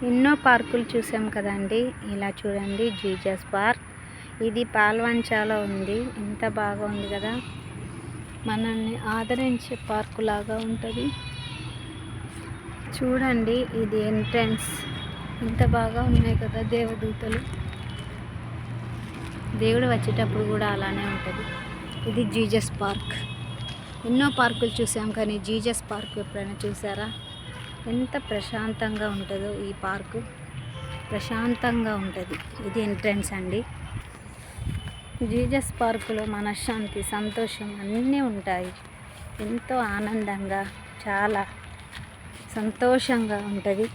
ఎన్నో పార్కులు చూసాం కదండి. ఇలా చూడండి జీజస్ పార్క్. ఇది పాల్వంచాలో ఉంది. ఎంత బాగా ఉంది కదా, మనల్ని ఆదరించే పార్కు లాగా ఉంటుంది. చూడండి ఇది ఎంట్రన్స్. ఎంత బాగా ఉన్నాయి కదా దేవదూతలు. దేవుడు వచ్చేటప్పుడు కూడా అలానే ఉంటుంది. ఇది జీజస్ పార్క్. ఎన్నో పార్కులు చూసాం కానీ జీజస్ పార్క్ ఎప్పుడైనా చూసారా? ఎంత ప్రశాంతంగా ఉంటుందో ఈ పార్కు. ప్రశాంతంగా ఉంటుంది. ఇది ఎంట్రన్స్ అండి. జీజస్ పార్కులో మనశ్శాంతి, సంతోషం అన్నీ ఉంటాయి. ఎంతో ఆనందంగా, చాలా సంతోషంగా ఉంటుంది.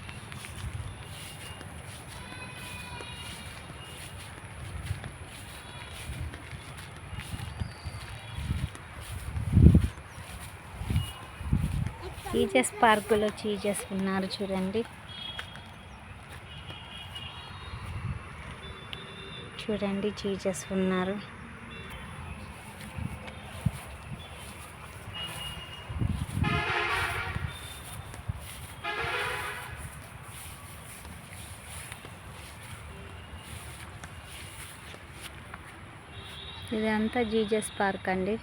జీజస్ పార్కులో జీజస్ ఉన్నారు చూడండి. చూడండి జీజస్ ఉన్నారు. ఇదంతా జీజస్ పార్క్ అండి.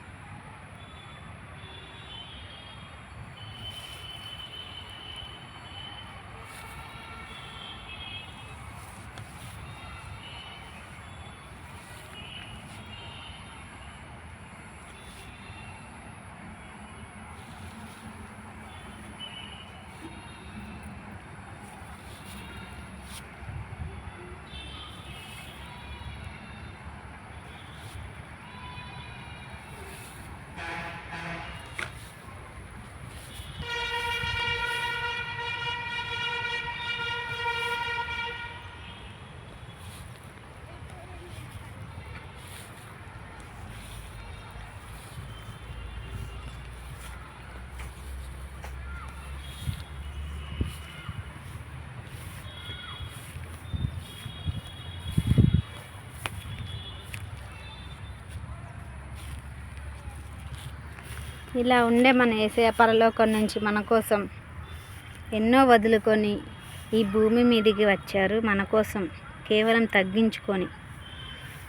ఇలా ఉండే మన యేసయ్య పరలోకం నుంచి మన కోసం ఎన్నో వదులుకొని ఈ భూమి మీదికి వచ్చారు. మన కోసం కేవలం తగ్గించుకొని.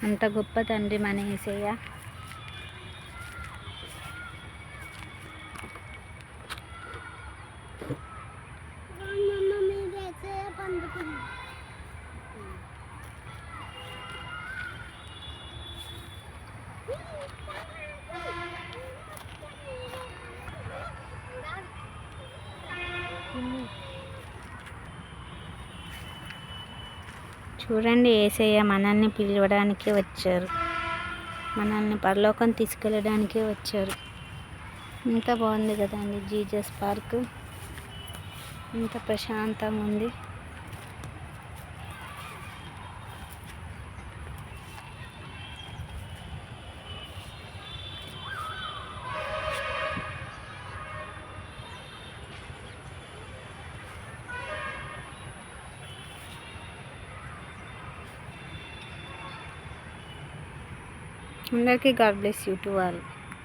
అంత గొప్ప తండ్రి మన యేసయ్య. చూడండి యేసయ్య మనల్ని పిలవడానికి వచ్చారు. మనల్ని పరలోకం తీసుకెళ్ళడానికే వచ్చారు. ఎంత బాగుంది కదండి జీజస్ పార్క్. ఎంత ప్రశాంతంగా ఉంది. అందరికీ God bless you to all.